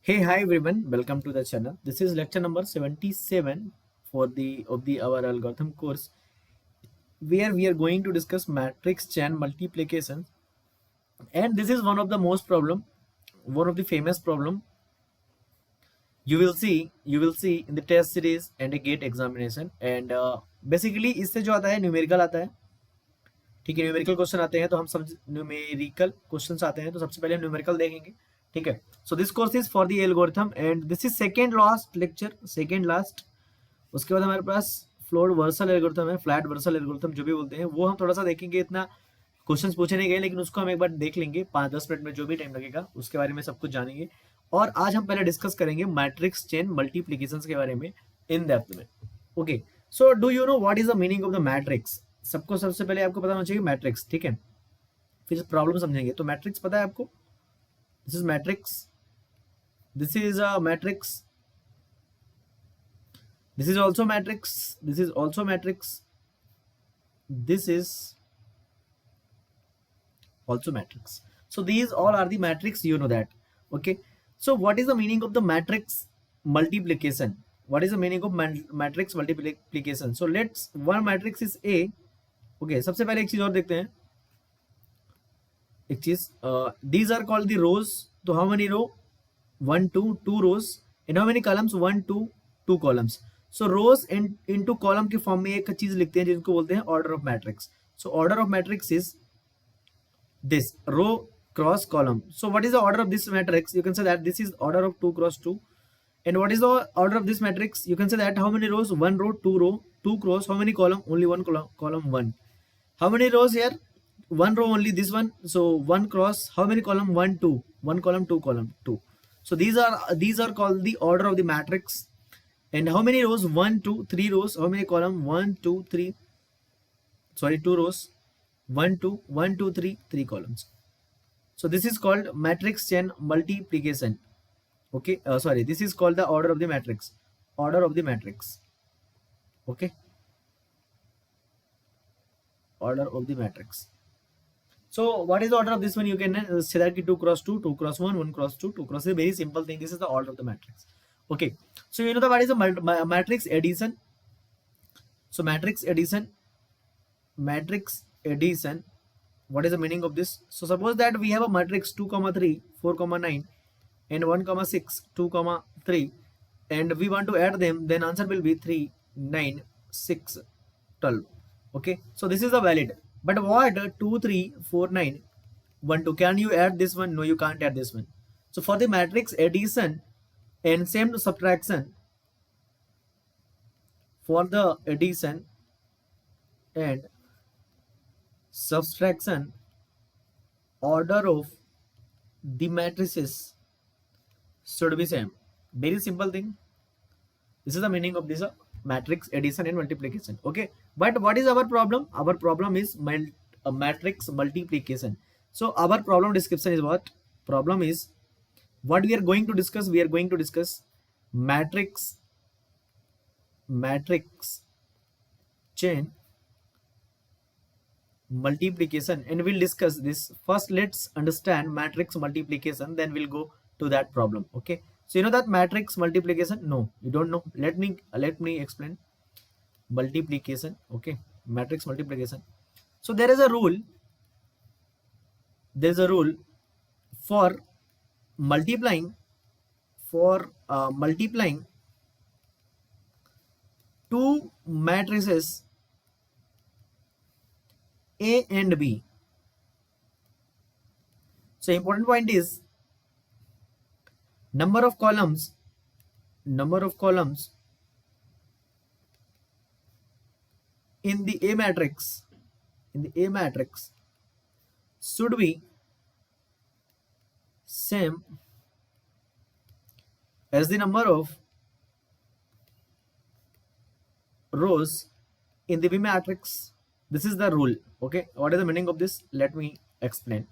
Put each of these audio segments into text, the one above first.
Hey, hi everyone. Welcome to the channel. This is lecture number 77 for the our algorithm course, where we are going to discuss matrix chain multiplication. And this is one of the famous problem you will see in the test series and a gate examination. And basically इससे जो आता है numerical आता है. ठीक है, numerical question आते हैं तो हम सब न्यूमेरिकल क्वेश्चंस आते हैं तो सबसे पहले हम न्यूमेरिकल देखेंगे. ठीक है. So this course is for the algorithm and this is second last lecture, second last. उसके बाद हमारे पास फ्लोर वर्सल एल्गोरिथम है, फ्लैट वर्सल एल्गोरिथम जो भी बोलते हैं, वो हम थोड़ा सा देखेंगे. इतना क्वेश्चंस पूछे नहीं गए लेकिन उसको हम एक बार देख लेंगे 5-10 मिनट में, जो भी टाइम लगेगा उसके बारे में सब कुछ जानेंगे. और आज हम पहले डिस्कस करेंगे मैट्रिक्स चेन मल्टीप्लीकेशन के बारे में इन डेप्थ में. Okay, so do you know what is the meaning of the matrix? सबको सबसे पहले आपको पता होना चाहिए मैट्रिक्स. ठीक है, फिर प्रॉब्लम समझेंगे. तो मैट्रिक्स पता है आपको? This is matrix, this is a matrix, this is also matrix, this is also matrix, this is also matrix. So these all are the matrix, you know that. Okay, so what is the meaning of the matrix multiplication? What is the meaning of matrix multiplication? So let's, one matrix is A. Okay, सबसे पहले एक चीज और देखते हैं. एक चीज, these are called the rows. तो how many row? 1 2 rows. and how many columns? 1 2 2 columns. So rows into column के फॉर्म में एक चीज लिखते हैं जिनको बोलते हैं order of matrix. So order of matrix is this row cross column. So what is the order of this matrix? You can say that this is order of 2 cross 2. And what is the order of this matrix? You can say that how many rows? 1 row, 2 row, 2 cross. How many column? Only one column 1. How many rows here? 1 row only this one. So 1 cross. How many column? 1 2. 1 column, 2 column 2. So these are called the order of the matrix. And how many rows? 1 2 3 rows. How many column? 1 2 3. Sorry, 2 rows. 1 2 1 2 3 3 columns. So this is called matrix chain multiplication. Okay, sorry, this is called the order of the matrix. Order of the matrix. Okay, order of the matrix. So what is the order of this one? You can say that 2 cross 2, 2 cross 1, 1 cross 2, 2 cross 3. Very simple thing. This is the order of the matrix. Okay, so you know the what is the matrix addition. So matrix addition, what is the meaning of this? So suppose that we have a matrix 2 3 4 9 and 1 6 2 3, and we want to add them, then answer will be 3 9 6 12. Okay, so this is the valid. But what 2 3 4 9 1 2, can you add this one? No, you can't add this one. So for the matrix addition and same to subtraction, for the addition and subtraction, order of the matrices should be same. Very simple thing. This is the meaning of this matrix addition and multiplication. Okay, but what is our problem? Our problem is matrix multiplication. So our problem description is what? Problem is what we are going to discuss. We are going to discuss matrix chain multiplication, and we'll discuss this. First let's understand matrix multiplication, then we'll go to that problem. Okay, so you know that matrix multiplication? No, you don't know. Let me explain multiplication. Okay, matrix multiplication. So there is a rule for multiplying two matrices A and B. So important point is number of columns in the A matrix should be same as the number of rows in the B matrix. This is the rule. Okay, what is the meaning of this? Let me explain.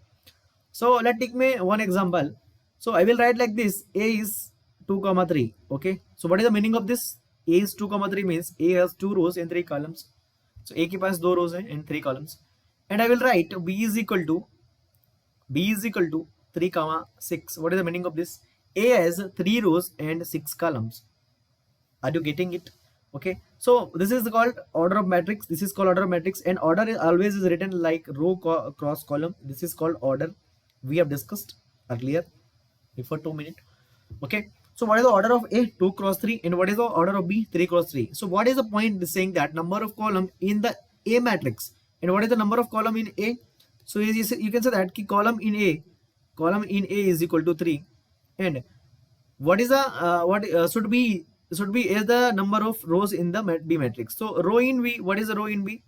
So let's take me one example. So I will write like this: A is 2 3. Okay, so what is the meaning of this? A is 2 3 means A has 2 rows and 3 columns. So A के पास 2 rows हैं and 3 columns. And I will write B is equal to 3 6. What is the meaning of this? A has 3 rows and 6 columns. Are you getting it? Okay, so this is called order of matrix. This is called order of matrix, and order is always is written like row cross column. This is called order. We have discussed earlier before 2 minutes. Okay, so what is the order of A? 2 cross 3, and what is the order of B? 3 cross 3. So what is the point saying that number of column in the A matrix, and what is the number of column in A? So you can say that ki column in A is equal to 3, and what is the what should be is the number of rows in the B matrix. So row in B, what is the row in B?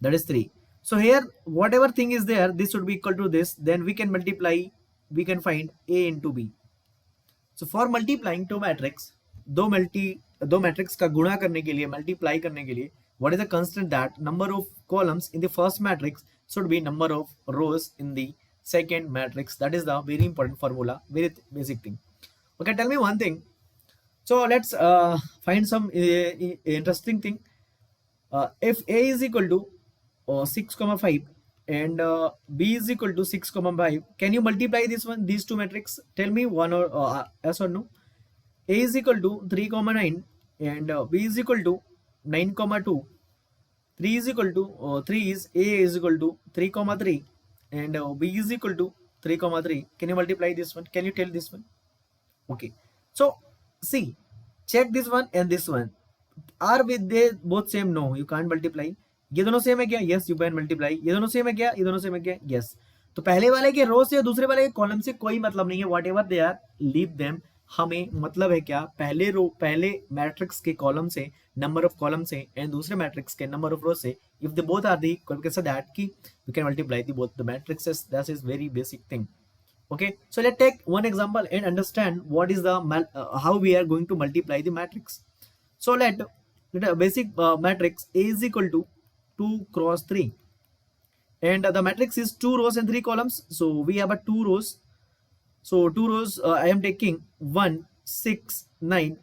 That is 3. So here whatever thing is there, this should be equal to this, then we can multiply, we can find A into B. So for multiplying two matrix, दो matrix का गुणा करने के लिए, multiply करने के लिए, what is the constant that number of columns in the first matrix should be number of rows in the second matrix. That is the very important formula, very basic thing. Okay, tell me one thing. So let's find some interesting thing. If A is equal to 6 comma 5 and B is equal to 6 comma 5, can you multiply this one, these two matrix? Tell me one or yes or no. A is equal to 3 comma 9 and B is equal to 9 comma 2. 3 is equal to 3 is A is equal to 3 comma 3 and B is equal to 3 comma 3. Can you multiply this one? Can you tell this one? Okay, so see, check this one and this one. Are with they both same? No, you can't multiply. ये दोनों same है क्या? Yes, you can multiply. ये दोनों same है क्या? ये दोनों सेम है क्या? यस. तो पहले वाले के रो से और दूसरे वाले के कॉलम से कोई मतलब नहीं है. Whatever they are, leave them. हमें मतलब है क्या? पहले मैट्रिक्स के कॉलम से, नंबर ऑफ कॉलम से, एंड दूसरे मैट्रिक्स के नंबर ऑफ रो से, if they both are the कैसे दैट की we can multiply the both the matrices. That is very basic thing. Okay, so let's take one example and understand what is the how we are going to multiply the matrix. So let a basic matrix A is equal to 2 cross 3 and the matrix is 2 rows and 3 columns. So we have a 2 rows. So 2 rows I am taking 1 6 9.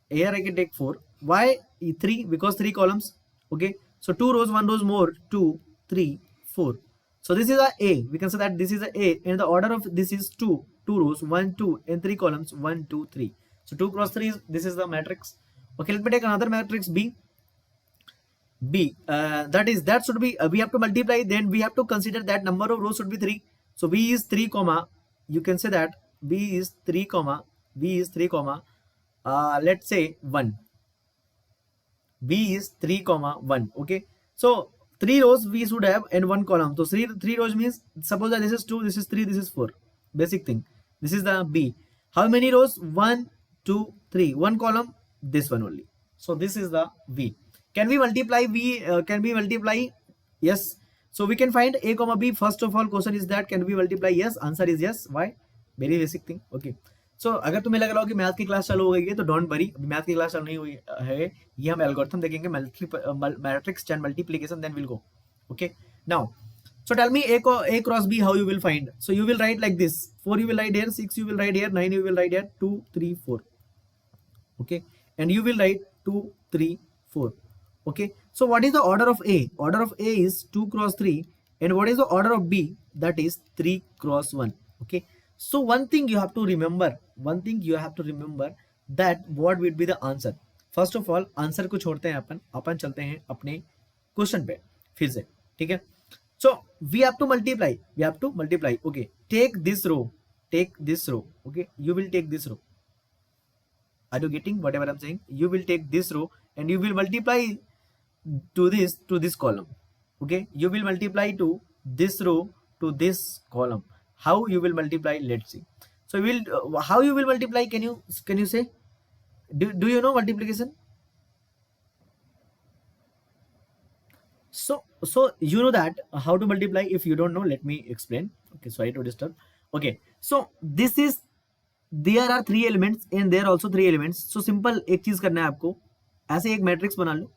Here I can take 4. Why 3? Because 3 columns. Okay, so 2 rows, 1 rows more, 2 3 4. So this is a we can say that this is a and the order of this is 2 rows, 1 2 and 3 columns, 1 2 3. So 2 cross 3 is, this is the matrix. Okay, let me take another matrix B. That should be we have to multiply, then we have to consider that number of rows should be 3. So B is 3 comma, you can say that B is 3 comma let's say 1. B is 3 comma 1. Okay, so 3 rows we should have and 1 column. So 3 rows means suppose that this is 2, this is 3, this is 4. Basic thing. This is the B. How many rows? 1 2 3. 1 column, this one only. So this is the V. Can we multiply V? Can we multiply? Yes. So we can find A comma B. First of all question is that can we multiply? Yes. Answer is yes. Why? Very basic thing. Okay. सो अगर तुम्हें लग रहा हो कि math की class चालू हो गई है तो डोंट वरी, अभी मैथ की क्लास चालू नहीं हुई है. ये हम एल्गोरिथम देखेंगे, matrix and multiplication, then will go. Okay, now so tell me A cross B, how you will find? So you will write like this: 4 you will write here, 6 you will write here, 9 you will write here, 2 3 4. Okay, and you will write 2 3 4. Okay, so what is the order of A? Order of A is 2 cross 3, and what is the order of B? That is 3 cross 1. Okay, so one thing you have to remember that what will be the answer. First of all answer को छोड़ते हैं, अपन चलते हैं अपने question पे फिर से. ठीक है, so we have to multiply. Okay, take this row. Okay, you will take this row. Are you getting whatever I'm saying? You will take this row and you will multiply to this column. Okay, you will multiply to this row to this column. How you will multiply? Let's see. So how you will multiply? Can you say? Do you know multiplication? So you know that how to multiply. If you don't know, let me explain. Okay, sorry to disturb. Okay, so this is, there are 3 elements and there are also 3 elements. So simple एक चीज करना है आपको, ऐसे एक matrix बना लो.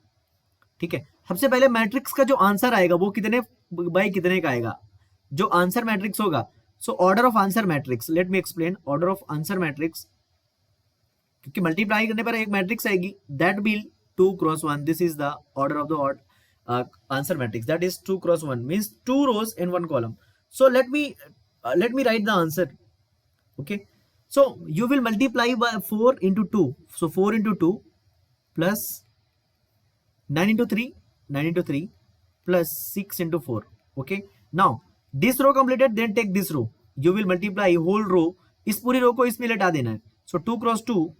ठीक है, सबसे पहले मैट्रिक्स का जो आंसर आएगा वो कितने बाई कितने का आएगा, जो आंसर मैट्रिक्स होगा. So order of answer matrix, let me explain. Order of answer matrix, क्योंकि मल्टीप्लाई करने पर एक मैट्रिक्स आएगी, that will 2 cross 1. This is the order of the answer matrix. That is 2 cross 1 means 2 rows and 1 column. So let me write the answer. Okay, So you will multiply by 4 into 2. So 4 into 2 plus 9 into 3, 9 into 3 plus 6 into 4. Okay, now this row completed, then take this row. You will multiply whole row. इस पूरी रो को इसमें लटा देना है. So 2 cross 2,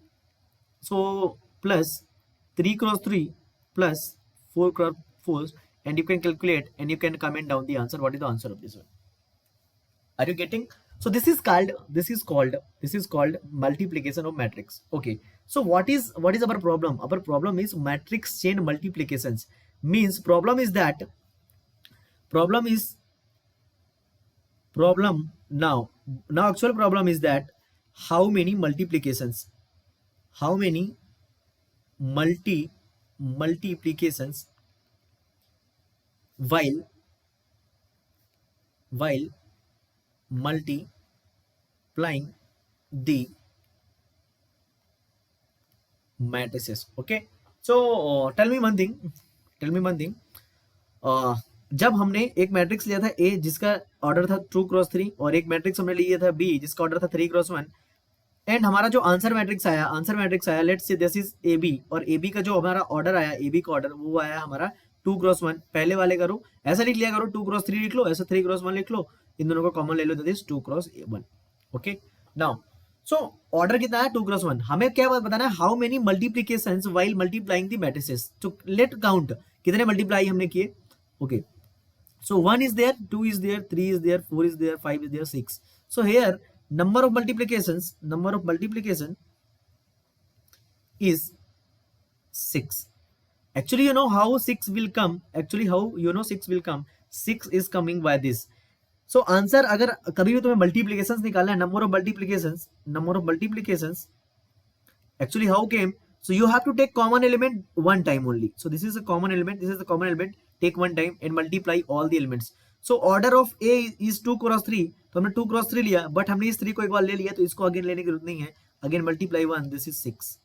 so plus 3 cross 3 plus 4 cross 4, and you can calculate and you can comment down the answer. What is the answer of this one? Are you getting? So this is called multiplication of matrix. Okay, so what is our problem? Our problem is matrix chain multiplications. Means problem is that problem now actual problem is that how many multiplications, how many multiplications while multiplying the matrices. Okay, so tell me one thing. जब हमने एक matrix लिया था ए जिसका order था 2 cross 3 और एक matrix हमने लिया था बी जिसका ऑर्डर था 3 क्रॉस 1, एंड हमारा जो आंसर मैट्रिक्स आया let's say this is A B, और ए बी का जो हमारा ऑर्डर आया, ए बी का ऑर्डर वो आया हमारा 2 क्रॉस 1. पहले वाले करो ऐसा लिख लिया करो, 2 क्रॉस 3 लिख लो, ऐसा 3 क्रॉस 1 लिख लो, इन दोनों को कॉमन ले लो, that is 2 cross 1. Okay, now so order कितना है 2 क्रॉस 1. हमें क्या बताना है, how many multiplications while multiplying the matrices. तो लेट काउंट कितने मल्टीप्लाई हमने किए. Okay, so 1 is there, 2 is there, 3 is there, 4 is there, 5 is there, 6. So here number of multiplication is 6. Actually you know how 6 will come, 6 is coming by this. So answer अगर कभी भी तुम्हें multiplications निकालना है, number of multiplications actually how came. So you have to take common element one time only. So this is a common element, take one time and multiply all the elements. So order of A is 2 cross 3, तो हमने 2 cross 3 लिया, but हमने इस 3 को एक बार ले लिया तो इसको अगेन लेने की जरूरत नहीं है. Again multiply 1, this is 6.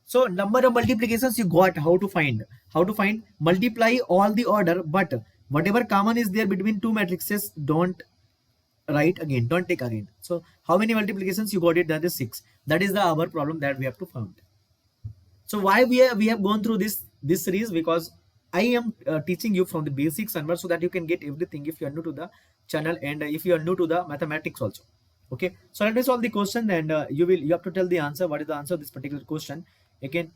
So number of multiplications you got, how to find multiply all the order, but whatever common is there between two matrices don't write again, don't take again. So how many multiplications you got it, that is 6. That is the our problem that we have to find. So why we have gone through this series, because I am teaching you from the basics onwards so that you can get everything if you are new to the channel and if you are new to the mathematics also. Okay, so let me solve the question and you have to tell the answer. What is the answer of this particular question again?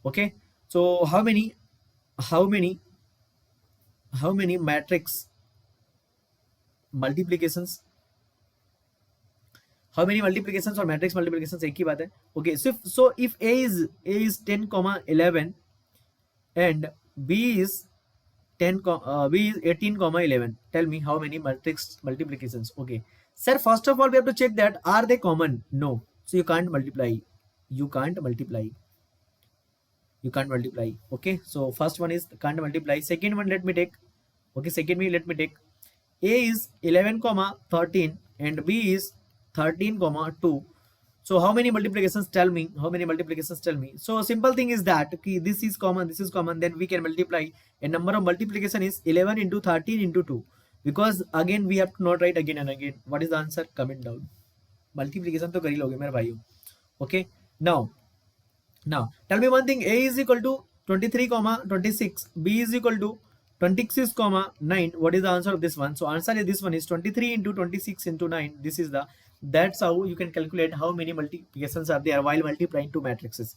Okay, so how many matrix multiplications, how many multiplications or matrix multiplications एक ही बात है. Okay, so if A is 10 comma 11 and B is 18 comma 11, tell me how many matrix multiplications. Okay sir, first of all we have to check that are they common. No, so you can't multiply. Okay, so first one is can't multiply. Second one let me take. A is 11 comma 13 and B is 13 comma 2. So how many multiplications, tell me. So simple thing is that this is common, then we can multiply. A number of multiplication is 11 into 13 into 2, because again we have to not write again and again. What is the answer? Comment down. Multiplication तो कर ही लोगे मेरे भाइयों. Okay, now tell me one thing. A is equal to 23 comma 26, B is equal to 26 comma 9. What is the answer of this one? So answer is this one is 23 into 26 into 9. This is the, that's how you can calculate how many multiplications are there while multiplying two matrices.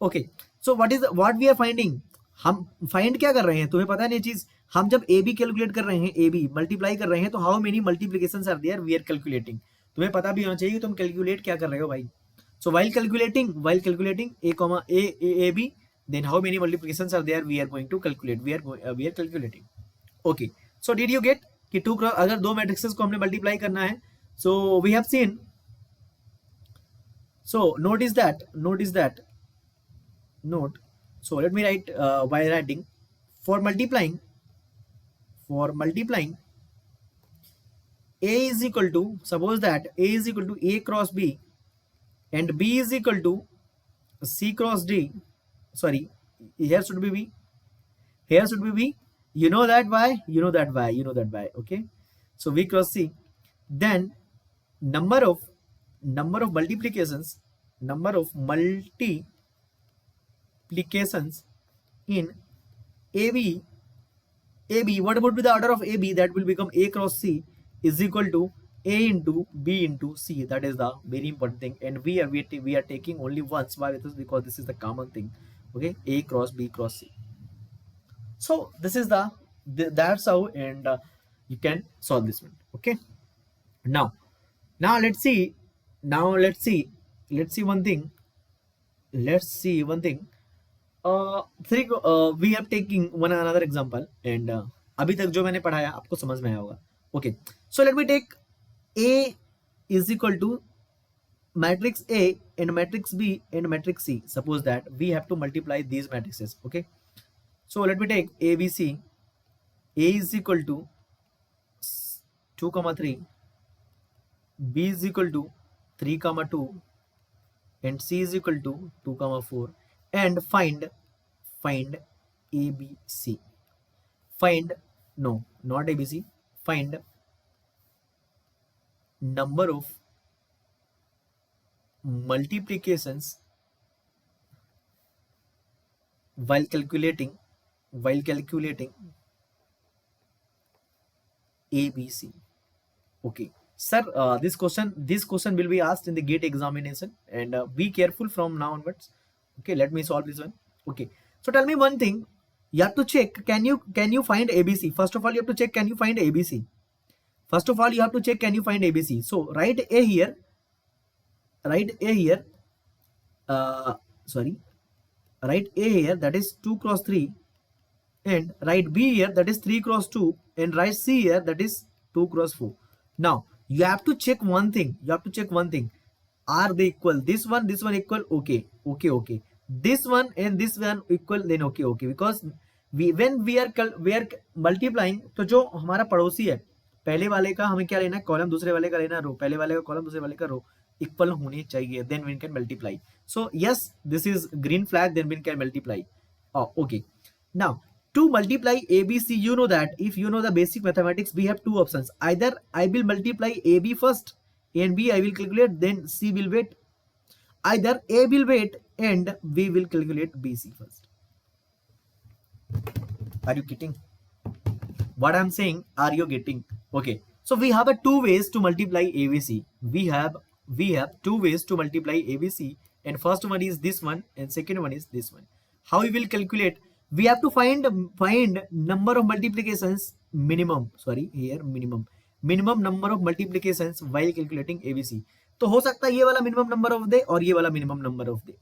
Okay, so what we are finding, हम find क्या कर रहे हैं, तुम्हें पता है ये चीज. हम जब ए बी कैलकुलेट कर रहे हैं, ए बी मल्टीप्लाई कर रहे हैं, तो how many multiplications are there we are calculating. तुम्हें पता भी होना चाहिए तुम कैलकुलेट क्या कर रहे हो भाई. So while calculating A B, then how many multiplications are there we are going to calculate. We are calculating. Okay, so did you get कि 2 क्रॉस अगर दो मैट्रिक्सेस को हमने मल्टीप्लाई करना है, so we have seen. So note. So let me write by writing for multiplying A is equal to, suppose that A is equal to A cross B and B is equal to C cross D. Sorry, here should be B. You know that why. Okay, so V cross C. Then number of number of multiplications in AB. What would be the order of AB? That will become A cross C is equal to A into B into C. That is the very important thing. And we are taking only once. Why? Because this is the common thing. Okay, A cross B cross C. So this is that's how, and you can solve this one. Okay. Now let's see. Let's see one thing. We have taking one another example, and अभी तक जो मैंने पढ़ाया आपको समझ में आया होगा. Okay, so let me take A is equal to matrix A and matrix B and matrix C. Suppose that we have to multiply these matrices. Okay, so let me take ABC. A is equal to 2, 3, B is equal to 3, 2, and C is equal to 2, 4, and find ABC. Find, no, not ABC. Find number of multiplications while calculating ABC. Okay, sir, this question will be asked in the GATE examination, and be careful from now onwards. Okay, let me solve this one. Okay, so tell me one thing. You have to check, can you find ABC? First of all, you have to check, can you find ABC? First of all, you have to check, can you find ABC? So write A here. Write A here. Write A here, that is 2 cross 3, and write B here, that is 3 cross 2, and write C here, that is 2 cross 4. Now you have to check one thing. Are they equal? This one equal? Okay. This one and this one equal, then okay. Because when we are multiplying, तो जो हमारा पड़ोसी है पहले वाले का हमें क्या लेना है, कॉलम, दूसरे वाले का लेना रो, पहले वाले का कॉलम, दूसरे वाले का रो इक्वल होने चाहिए, then we can multiply. So yes, this is green flag, then we can multiply. Okay. Now to multiply ABC, you know that if you know the basic mathematics, we have two options. Either I will multiply AB first and B I will calculate, then C will wait. Either A will wait and we will calculate BC first. Are you getting what I'm saying? Are you getting? Okay, so we have two ways to multiply ABC. We have two ways to multiply ABC, and first one is this one and second one is this one. How we will calculate? We have to find number of multiplications minimum number of multiplications while calculating ABC. तो हो सकता है ये वाला minimum number of दे और ये वाला minimum number of दे.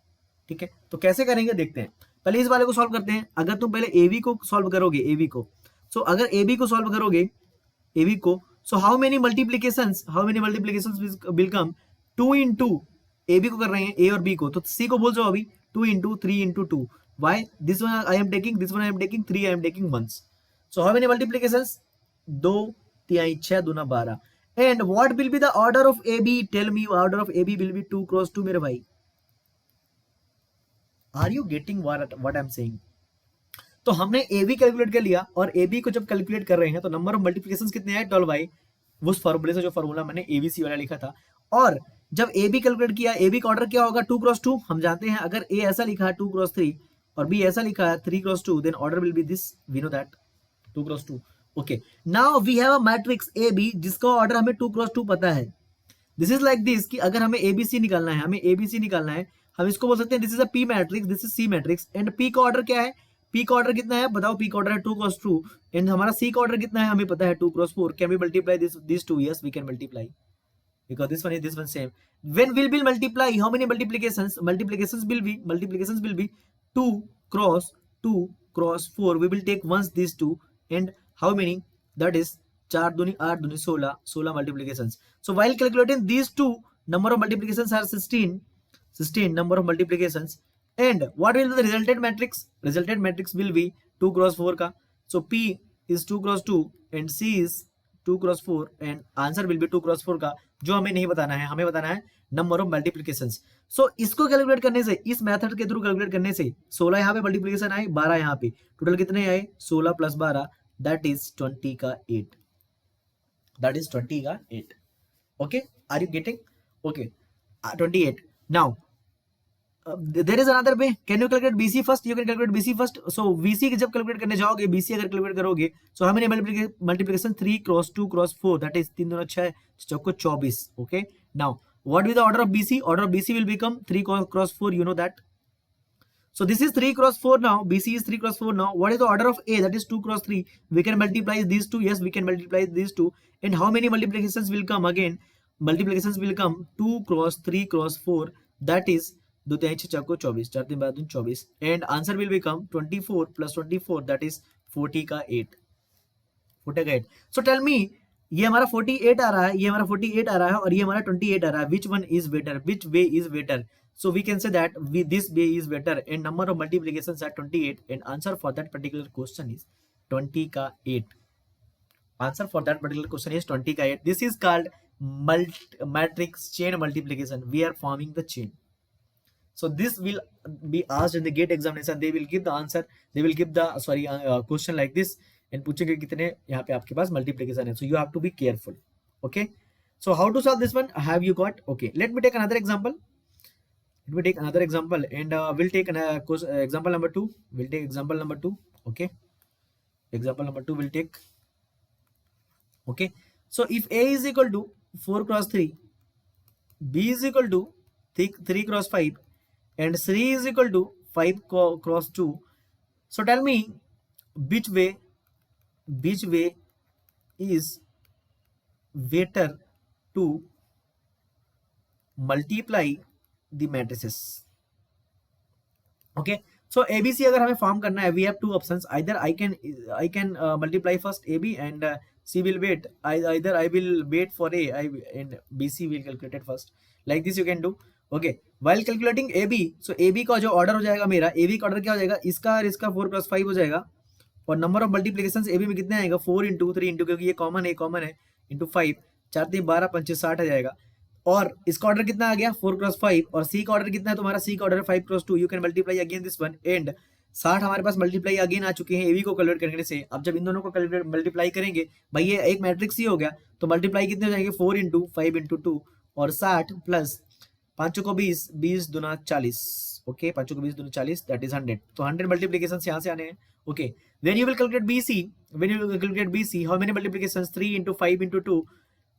ठीक है, तो कैसे करेंगे देखते हैं. पहले इस वाले को सॉल्व करते हैं. अगर तुम पहले AB को सॉल्व करोगे, AB को, सो अगर AB को सॉल्व करोगे, AB को, so how many multiplications will come? 2 into AB को कर रहे हैं, A और B को, तो C को बोल जाओ अभी 2 into 3 into 2. Why? This one I am taking, this one I am taking, 3 I am taking once. So how many multiplications? 2, 3, 6, 2, 12. And what will be the order of AB? Tell me, order of AB will be 2 cross 2 मेरे भाई. Are you getting what I'm saying? तो हमने AB calculate कर लिया, और AB को जब calculate कर रहे हैं तो नंबर ऑफ मल्टीप्लिकेशंस कितने आए? 12 उस फॉर्मूले से, जो फॉर्मूला मैंने ABC वाला लिखा था. और जब AB कैलकुलेट किया, AB का ऑर्डर क्या होगा? 2 cross 2. हम जानते हैं अगर A ऐसा लिखा है 2 cross 3 और B ऐसा लिखा है 3 cross 2, then order will be this. We know that 2 cross 2. Okay, now we have a matrix AB जिसका ऑर्डर हमें 2 cross 2 पता है. दिस इज लाइक दिस कि अगर हमें ABC निकालना है, हम इसको बोल सकते हैं this is a P matrix, this is C matrix. And P का ऑर्डर क्या है? P का ऑर्डर कितना है बताओ? P का ऑर्डर है 2 cross 2. एंड हमारा C का ऑर्डर कितना है? हमें पता है 2 cross 4. Can we multiply this two? Yes, we can multiply, because this one same. When will be multiply? How many multiplications? Multiplications will be 2 cross 2 cross 4. We will take once these two, and how many? That is 4 दूनी 8 दूनी 16 multiplications. So while calculating these two, number of multiplications are 16 number of multiplications. And what will be the resultant matrix? Resultant matrix will be 2 cross 4 का. So P is 2 cross 2 and C is 2 cross 4, and answer will be 2 cross 4 का. जो हमें नहीं बताना है, हमें बताना है नंबर ऑफ मल्टीप्लिकेशंस. सो इसको कैलकुलेट करने से, इस मेथड के थ्रू कैलकुलेट करने से 16 यहाँ पे मल्टीप्लिकेशन आए, 12 यहाँ पे, टोटल कितने आए? 16 प्लस 12, दैट इज 20 का 8. Okay, are you getting? Okay, 28. Now there is another way. Can you calculate BC first? You can calculate BC first. So BC जब calculate करने जाओगे, BC अगर calculate करोगे, so how many multiplication? 3 cross 2 cross 4, that is 3 दूना 6, चौको 24. Okay. Now what will the order of BC? Order of BC will become 3 cross 4. You know that. So this is 3 cross 4 now. BC is 3 cross 4 now. What is the order of A? That is 2 cross 3. We can multiply these two. Yes, we can multiply these two. And how many multiplications will come again? Multiplications will come 2 cross 3 cross 4. That is 2 3 6 को 24, 4 3 12 24. And answer will become 24 plus 24. That is 40 का 8. 40 का 8. So tell me, ये हमारा 48 आ रहा है, ये हमारा 48 आ रहा है और ये हमारा 28 आ रहा है. Which one is better? Which way is better? So we can say that this way is better, and number of multiplications are 28, and answer for that particular question is 20 का 8. Answer for that particular question is 20 का 8. This is called matrix chain multiplication. We are forming the chain. So this will be asked in the GATE examination. They will give the answer. They will give the question like this and पूछेंगे कितने यहाँ पे आपके पास multiplication है. So you have to be careful. Okay. So how to solve this one? Have you got? Okay. Let me take another example. Let me take another example, and we'll take example number 2. We'll take example number 2. Okay. Example number 2 will take. Okay. So if A is equal to 4 cross 3, B is equal to 3 cross 5, and C is equal to 5 cross 2. So tell me which way is better to multiply the matrices. Okay. So ABC अगर हमें form करना है, we have two options. Either I can multiply first AB and C will wait. Either I will wait for A and BC will calculate it first. Like this you can do. Okay. While calculating AB, so AB का जो order हो जाएगा मेरा, AB का order क्या हो जाएगा, इसका और इसका 4 plus 5 हो जाएगा, और नंबर ऑफ मल्टीप्लिकेशन AB में कितने आएगा, 4 इंटू 3 इंटू, क्योंकि ये कॉमन है इंटू 5, 4 3 12 5 60 आ जाएगा. और इसका ऑर्डर कितना आ गया, 4 क्रॉस 5, और सी का ऑर्डर कितना है तुम्हारा, सी का order 5 cross 2. You can multiply again this one, and 60 हमारे पास मल्टीप्लाई अगेन आ चुके हैं एबी को कैलकुलेट करने से. अब जब इन दोनों को कैलकुलेट मल्टीप्लाई करेंगे, भाई ये एक मैट्रिक्स ही हो गया, तो मल्टीप्लाई कितने हो जाएंगे, 4 इंटू 5 इंटू 2 और 60 प्लस 5 को 20, 20 दूना 40. ओके, 5 को 20 दूना 40, दैट इज 100. तो 100 मल्टीप्लिकेशन यहाँ से आने हैं. Okay, when you will calculate BC, how many multiplications, 3 into 5 into 2,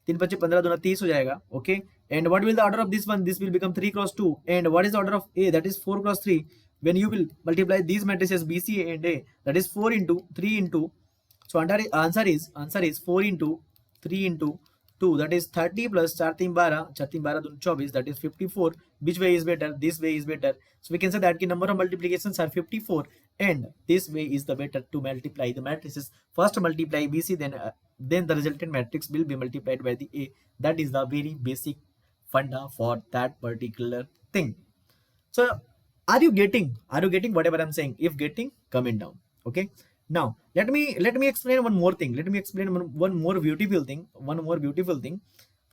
3 5 15 दूना 30 हो जाएगा. Okay, and what will the order of this one, this will become 3 cross 2, and what is the order of A, that is 4 cross 3. When you will multiply these matrices BC and A, that is 4 into 3 into, so answer is 4 into 3 into 2, that is 30 plus 4 3 12, 4 3 12 दूना 24, that is 54. Which way is better? This way is better. So we can say that the number of multiplications are 54, and this way is the better to multiply the matrices. First multiply BC, then the resultant matrix will be multiplied by the A. That is the very basic funda for that particular thing. So are you getting whatever I'm saying? If getting, comment down. Okay. Now let me explain one more thing. Let me explain one more beautiful thing.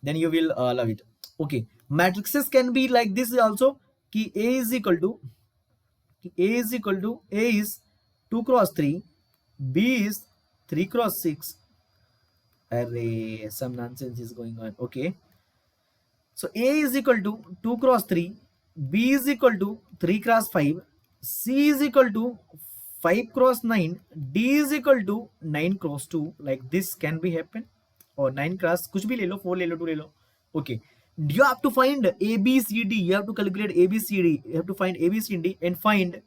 Then you will love it. Okay, matrices can be like this also. कि A is equal to A is 2 cross 3, B is 3 cross 6. Array, some nonsense is going on. Okay, so A is equal to 2 cross 3, B is equal to 3 cross 5, C is equal to 5 cross 9, D is equal to 9 cross 2. Like this can be happen, or 9 cross कुछ भी ले लो, 4 ले लो, 2 ले लो. Okay, you have to find ABCD. You have to calculate ABCD. You have to find ABCD and find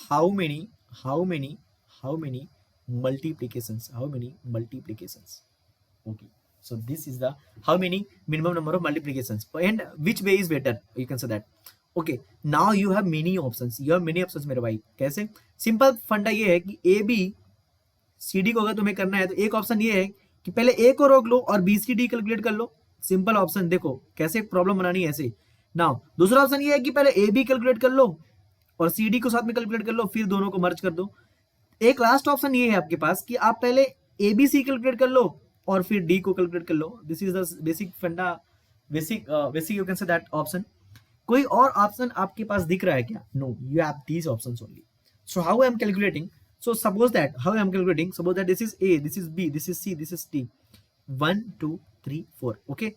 how many multiplications. Okay, so this is the how many minimum number of multiplications, and which way is better, you can say that. Okay, now you have many options. मेरे भाई. कैसे? Simple फंडा ये है कि ABCD को अगर तुम्हें करना है तो एक ऑप्शन ये है कि पहले A को रोक लो और BCD कैलकुलेट कर लो. Simple option. देखो कैसे प्रॉब्लम बनानी है ऐसे. नाउ दूसरा ऑप्शन ये है कि पहले AB कैलकुलेट कर लो और CD को साथ में कैलकुलेट कर लो, फिर दोनों को मर्ज कर दो. एक लास्ट ऑप्शन ये है आपके पास कि आप पहले ABC कैलकुलेट कर लो और फिर D को कैलकुलेट कर लो. This is the basic funda, basic you can say that option. कोई और ऑप्शन आपके पास दिख रहा है क्या? No, you have these options only. So how I am calculating? So suppose that this is A, this is B, this is C, this is D. 1 2 3 4. Okay,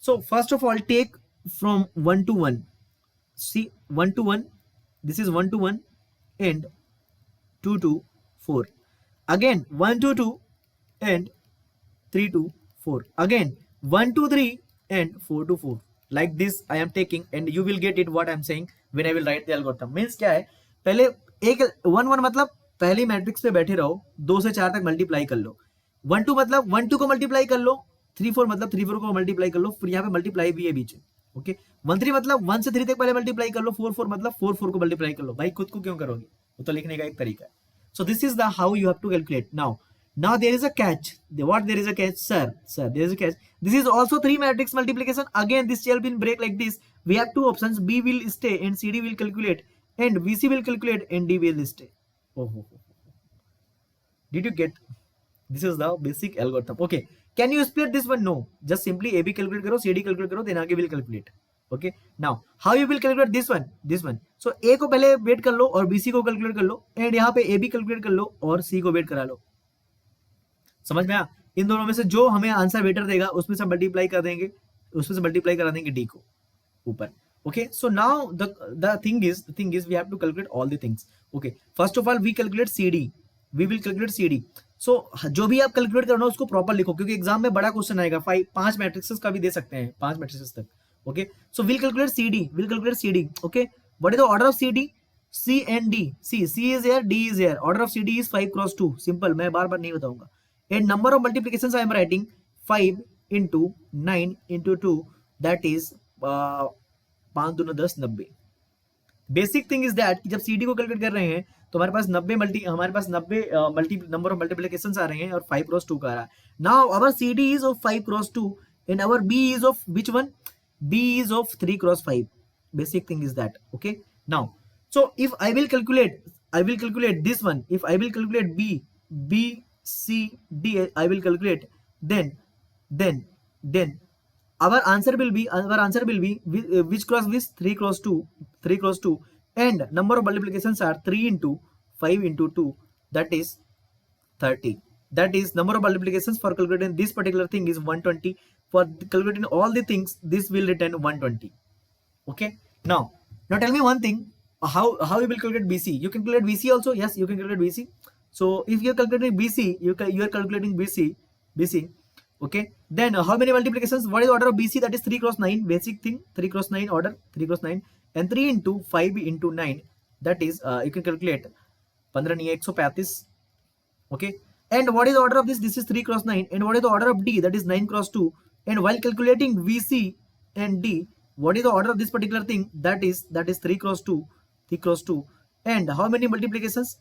So first of all, take from 1 to 1. See, 1 to 1, this is 1 to 1 and 2 to 4. Again 1 to 2 and 3 to 4. Again 1 to 3 and 4 to 4. Like this I am taking, and you will get it what I am saying when I will write the algorithm. Means क्या है, पहले एक 1 1 मतलब पहली matrix पे बैठे रहो, 2 से 4 तक मल्टीप्लाई कर लो. 1 2 मतलब 1 2 को मल्टीप्लाई कर लो, 3 4 मतलब 3 4 को मल्टीप्लाई कर लो, फिर यहाँ पे मल्टीप्लाई भी है बीच में. ओके, 1 3 मतलब 1 से 3 तक पहले मल्टीप्लाई कर लो, 4 4 मतलब 4 4 को मल्टीप्लाई कर लो. भाई खुद को क्यों करोगे, वो तो लिखने का एक तरीका है. So this is the how you have to calculate. Now there is a catch. What there is a catch, sir? There is a catch. This is also 3 matrix multiplication. Again, this shall be break like this. We have 2 options. B will stay and CD will calculate, and VC will calculate and D will stay. Oh. Did you get? This is the basic algorithm. Okay. Can you split this one? No. Just simply AB calculate karo, CD calculate karo, then आगे will calculate. Okay. Now how you will calculate this one? So A को पहले wait कर लो और BC को calculate कर लो, and यहाँ पे AB calculate कर लो और C को वेट करा लो. समझ में आया? इन दोनों में से जो हमें आंसर बेटर देगा उसमें से मल्टीप्लाई कर देंगे, उसमें से मल्टीप्लाई करा देंगे D को ऊपर. Okay, so now the thing is we have to calculate all the things. Okay, first of all we calculate CD. We will calculate CD. So जो भी आप कैलकुलेट करना उसको प्रॉपर लिखो, क्योंकि एग्जाम में बड़ा क्वेश्चन आएगा. 5 मैट्रिक्सेस का भी दे सकते हैं, 5 मैट्रिक्सेस तक. Okay, so we'll calculate CD. Okay, what is the order of CD? C and D. C is here, D is here. Order of CD is 5 cross 2. Simple, मैं बार बार नहीं बताऊंगा. And number of multiplications I am writing 5 into 9 into 2, that is 5 दूना 10 90. Basic thing is that कि जब CD को calculate कर रहे हैं तो हमारे पास 90 नंबर ऑफ मल्टीप्लिकेशंस आ रहे हैं और 5 क्रॉस 2 का आ रहा है. Now our CD is of 5 cross 2 and our B is of which one? B is of 3 cross 5. Basic thing is that. Okay, now so if I will calculate this one. If I will calculate B C D, I will calculate, then our answer will be which cross which? 3 cross 2, and number of multiplications are 3 into 5 into 2, that is 30. That is number of multiplications for calculating this particular thing is 120. For calculating all the things, this will return 120. Okay, now tell me one thing, how you will calculate BC? You can calculate BC also. Yes, you can calculate BC. So if you are calculating BC, you are calculating BC. Okay, then how many multiplications? What is the order of BC? That is 3 cross 9. Basic thing, 3 cross 9 order, 3 cross 9, and 3 into 5 into 9, that is you can calculate 15 नहीं 135. Okay, and what is the order of this? This is 3 cross 9. And what is the order of D? That is 9 cross 2. And while calculating VC and D, what is the order of this particular thing? That is 3 cross 2, 3 cross 2. And how many multiplications?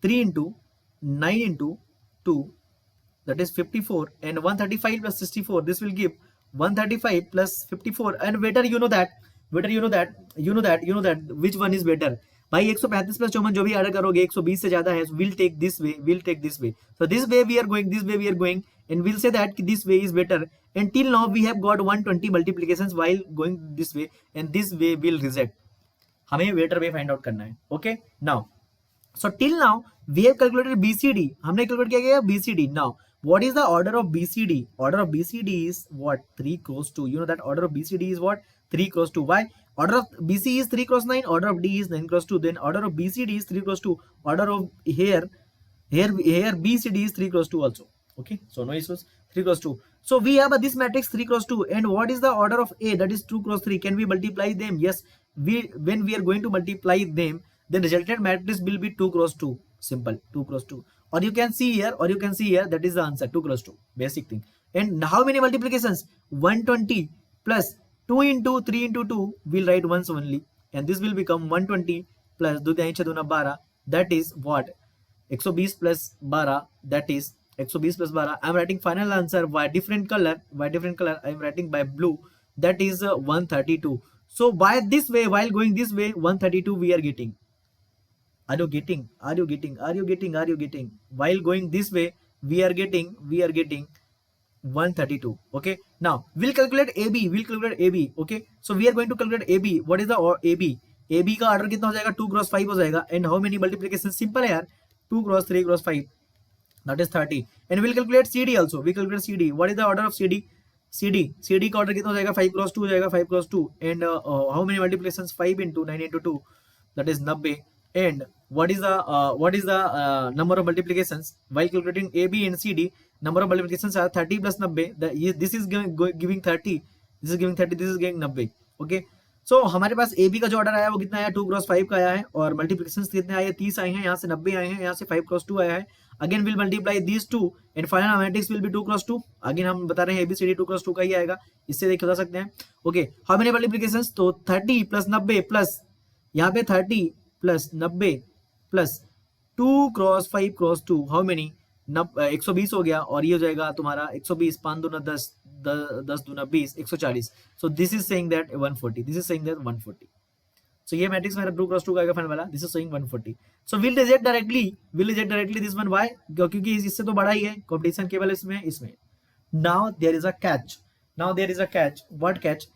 3 into 9 into 2, that is 54, and 135 plus 64, this will give 135 plus 54. And better you know that which one is better. भाई 135 plus 54 जो भी add करोगे 120 से ज्यादा है, we'll take this way. So this way we are going, and we'll say that this way is better. And till now we have got 120 multiplications while going this way, and this way will reject. हमें better way find out करना है. Okay, now so till now we have calculated BCD. हमने calculate किया गया BCD. Now what is the order of BCD? Order of BCD is what? 3 cross 2. You know that order of BCD is what? 3 cross 2. Why? Order of BC is 3 cross 9. Order of D is 9 cross 2. Then order of BCD is 3 cross 2. Order of here BCD is 3 cross 2 also. Okay, so no issues. 3 cross 2. So we have this matrix 3 cross 2. And what is the order of A? That is 2 cross 3. Can we multiply them? Yes. When we are going to multiply them, the resultant matrix will be 2 cross 2. Simple, 2 cross 2. Or you can see here, that is the answer, 2 cross 2. Basic thing. And how many multiplications? 120 plus 2 into 3 into 2, we'll write once only. And this will become 120 plus 2 12, that is what? 120 plus 12, that is 120 plus 12. I am writing final answer by different color. I am writing by blue. That is 132. So by this way, while going this way, 132 we are getting. Are you getting? While going this way, we are getting 132. Okay, now we'll calculate AB. Okay, so we are going to calculate AB. What is the AB? AB का order कितना हो जाएगा? 2 cross 5 हो जाएगा. And how many multiplications? Simple है यार, 2 cross 3 cross 5, that is 30. And we'll calculate CD also. We calculate CD. What is the order of CD? C D का order कितना हो जाएगा 5 क्रॉस 2 हो जाएगा 5 cross 2 and how many multiplications 5 into 9 into 2 that is 90 and what is the number of multiplications while calculating AB and CD number of multiplications are 30 plus 90 this is giving 30 this is giving 30 this is giving 90 okay सो हमारे पास A B का जो order आया है वो कितना आया 2 cross 5 का आया है और मल्टीप्लिकेशन कितने आए 30 आए हैं यहाँ से 90 आए हैं यहाँ से 5 क्रॉस 2 आया है again will multiply these two and final matrix will be 2 cross 2 again हम बता रहे हैं एबीसीडी 2 क्रॉस 2 का ही आएगा इससे देख बता सकते हैं ओके हाउ मेनी मल्टीप्लिकेशंस तो 30 प्लस 90 प्लस यहाँ पे 30 plus 90 plus 2 cross 5 cross 2 how many 120 हो गया और ये हो जाएगा तुम्हारा 120 5 दूना 10 10 दूना 20 140 so this is saying that 140 this is saying that 140 सो ये मैट्रिक्स मेरा 2 क्रॉस 2 का आएगा फाइनल वाला this is saying 140 so will reject directly this one why क्योंकि इससे तो बड़ा ही है कंपटीशन केवल इसमें now there is a catch what catch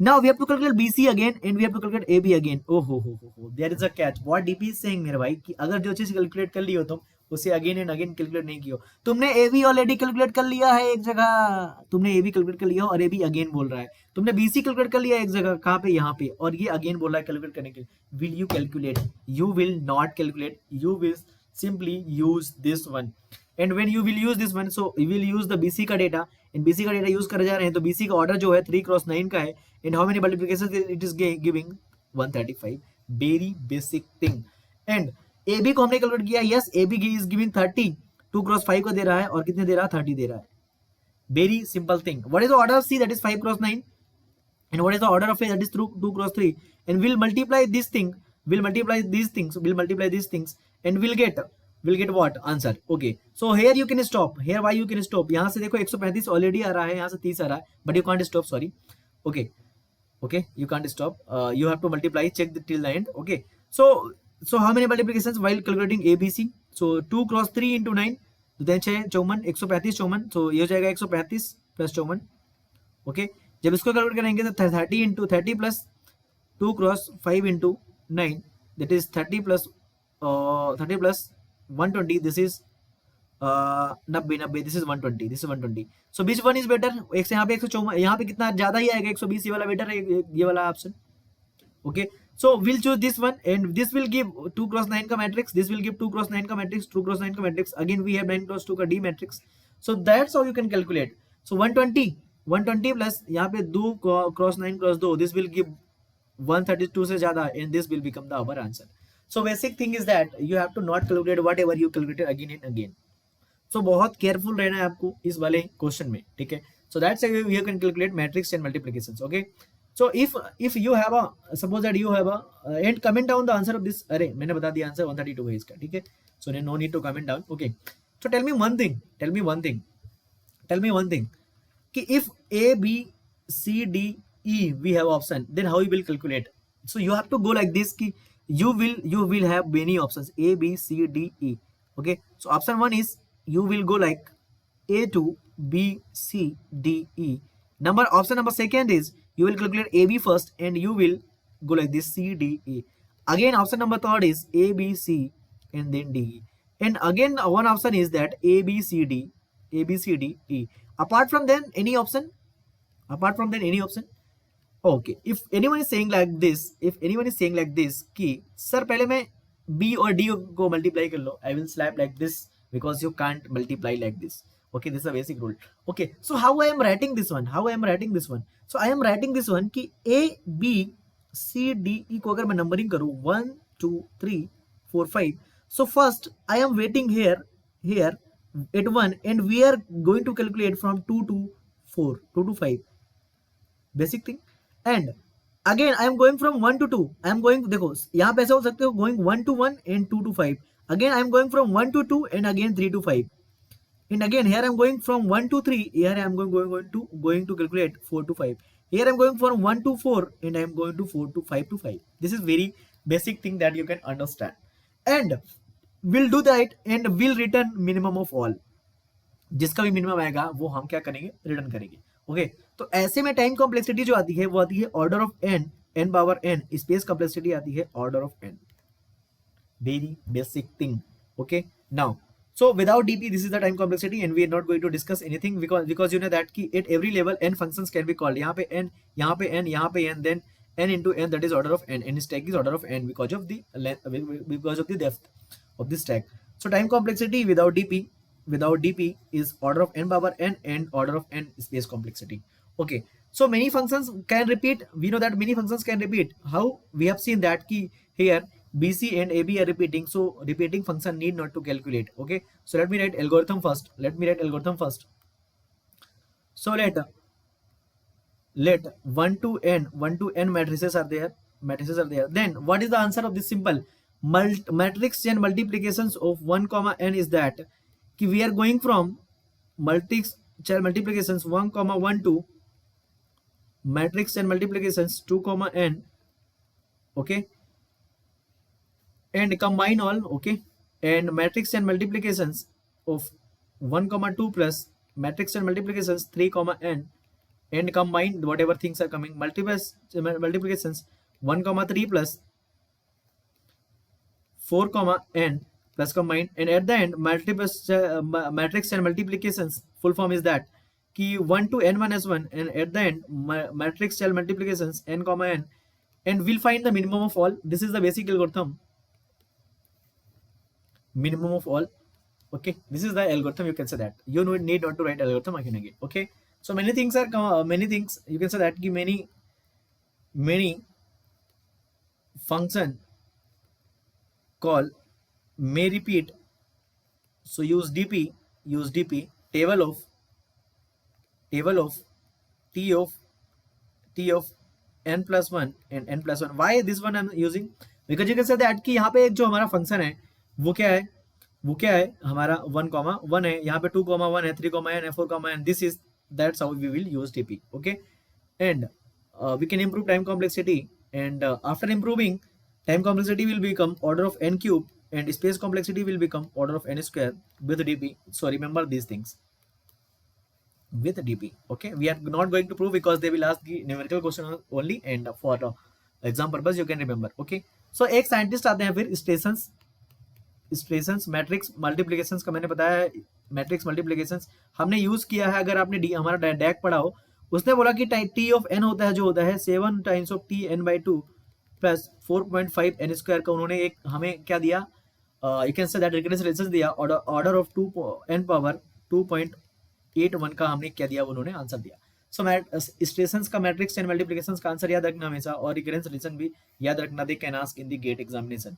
now we have to calculate BC again and we have to calculate AB again हो there is a catch what DP is saying मेरे भाई कि अगर जो चीज कैलकुलेट कर ली हो तुम उसे अगेन एंड अगेन कैलकुलेट नहीं किया तुमने AB ऑलरेडी कैलकुलेट कर लिया है एक जगह तुमने AB कैलकुलेट कर लिया और AB अगेन बोल रहा है तुमने BC कैलकुलेट कर लिया एक जगह कहाँ पे यहाँ पे और ये अगेन बोल रहा है कैलकुलेट करने के लिए will you calculate you will not calculate you will simply use this one and when you will use this one so you will use the BC का डेटा एंड BC का data use कर जा रहे हैं तो BC का order जो है 3 क्रॉस 9 का है and how many multiplications it is giving 135 very basic thing and AB को हमने कैलकुलेट किया yes AB is giving 30 2 cross 5 का दे रहा है और कितने दे रहा है 30 दे रहा है very simple thing what is the order of C that is 5 cross 9 and what is the order of A that is 2 cross 3 and we'll multiply this thing we'll multiply these things and we'll get what answer okay so here you can stop here why you can stop यहाँ से देखो 135 already आ रहा है यहाँ से 30 आ रहा है but you can't stop sorry okay you can't stop you have to multiply check till the end okay so how many multiplications while calculating ABC so 2 cross 3 into 9 तो then 6 54 135 54 so ये हो जाएगा 135 प्लस 54 ओके जब इसको calculate करेंगे तो 30 into 30 plus 2 cross 5 into 9 that is 30 plus 120 this is 90 this is 120 so which one is better एक से यहाँ पे 154 यहाँ पे कितना ज्यादा ही आएगा 120 ये वाला बेटर है ये वाला option okay so we'll choose this one and this will give 2 cross 9 का matrix this will give 2 cross 9 का मैट्रिक्स 2 क्रॉस 9 का matrix again we have 9 cross 2 का D matrix so that's how you can calculate so 120 plus यहाँ पे 2 cross 9 cross 2 this will give 132 से ज्यादा and this will become the our answer so basic thing is that you have to not calculate whatever you calculated again and again so बहुत careful रहना है आपको इस वाले क्वेश्चन में ठीक है so that's how you can calculate matrix and multiplications okay so if you have a suppose that you have a and comment down the answer of this अरे मैंने बता दिया आंसर 132 है इसका ठीक है so no need to comment down okay so tell me one thing कि if A B C D E we have option then how you will calculate so you have to go like this कि you will have many options A B C D E okay so option 1 is you will go like A to B C D E option number second is you will calculate AB first and you will go like this C D E again option number third is A B C and then D E and again one option is that A B C D E apart from then any option okay if anyone is saying like this कि sir पहले मैं B और D को multiply कर लो I will slap like this because you can't multiply like this okay this is a basic rule okay so how I am writing this one so I am writing this one कि A B C D E को अगर मैं numbering करूँ 1 2 3 4 5 so first I am waiting here at 1 and we are going to calculate from 2 to 5 basic thing and again I am going from 1 to 2 I am going देखो यहाँ पे ऐसा हो सकते हो going 1 to 1 and 2 to 5 again I am going from 1 to 2 and again 3 to 5 and again here I am going from 1 to 3 here I am going to calculate 4 to 5 here I am going from 1 to 4 and I am going to 4 to 5 to 5 this is very basic thing that you can understand and we'll do that and we'll return minimum of all जिसका भी minimum आएगा वो हम क्या करेंगे return करेंगे okay तो ऐसे में टाइम कॉम्प्लेक्सिटी जो आती है वो आती है order of n power n space complexity आती है order of n very basic thing okay now So without dp, this is the time complexity, and we are not going to discuss anything because you know that ki at every level n functions can be called. यहाँ पे n, यहाँ पे n, यहाँ पे n, then n into n, that is order of n, and stack is order of n because of the length, because of the depth of the stack. So time complexity without dp is order of n power n and order of n space complexity. Okay, so many functions can repeat. We know that many functions can repeat. How? We have seen that ki here BC and AB are repeating, so repeating function need not to calculate. Okay, so let me write algorithm first. So let 1 to n matrices are there. Then what is the answer of this simple matrix chain multiplications of 1 comma n is that ki we are going from matrix chain multiplications 1 comma 1 to matrix chain multiplications 2 comma n. Okay, and combine all. Okay, and matrix and multiplications of 1 comma 2 plus matrix and multiplications 3 comma n, and combine whatever things are coming, multiplications 1 comma 3 plus 4 comma n plus combine, and at the end matrix and multiplications full form is that ki 1 to n minus 1, and at the end matrix cell multiplications n comma n, and we'll find the minimum of all. This is the basic algorithm, minimum of all. Okay, this is the algorithm. You can say that you need not to write algorithm again. Okay, so many things you can say that ki many function call may repeat. So use dp table of t of n plus 1 and n plus 1. Why this one I'm using? Because you can say that कि यहाँ पे एक जो हमारा function है वो क्या है हमारा 1 comma 1 है, यहाँ पे 2 comma 1 है, 3 comma n है, 4 comma n. That's how we will use dp. Okay, and we can improve time complexity, and after improving time complexity will become order of n cube, and space complexity will become order of n square with dp. So remember these things with dp. Okay, we are not going to prove because they will ask the numerical question only, and for exam purpose you can remember. Okay, so एक scientist आते हैं फिर स्ट्रेसन्स matrix multiplications का मैंने बताया, matrix multiplications हमने use किया है. अगर आपने हमारा डैक पढ़ा हो, उसने बोला कि टी ऑफ एन होता है जो होता है 7 times of T N by 2 plus 4.5 N square का उन्होंने एक हमें क्या दिया, you can say that recurrence relations दिया. ऑर्डर ऑफ 2 एन पावर 2.81 का हमने क्या दिया, उन्होंने आंसर दिया. सो स्ट्रेसन्स का मैट्रिक्स एंड मल्टीप्लिकेशंस का आंसर याद रखना हमेशा, और रिकरेंस रिलेशन भी याद रखना. They can ask in the GATE examination,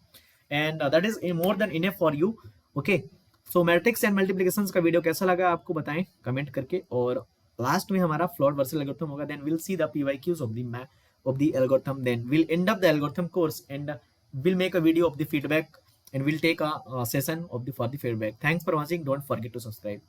and that is more than enough for you. Okay, so matrix and multiplications का वीडियो कैसा लगा आपको बताएं कमेंट करके, और लास्ट में हमारा फ्लॉट वर्सल एल्गोरिथम होगा. Then will see the PYQs of the algorithm. Then we'll end up the algorithm course, and we'll make a video of the feedback, and we'll take a session for the feedback. Thanks for watching. Don't forget to subscribe.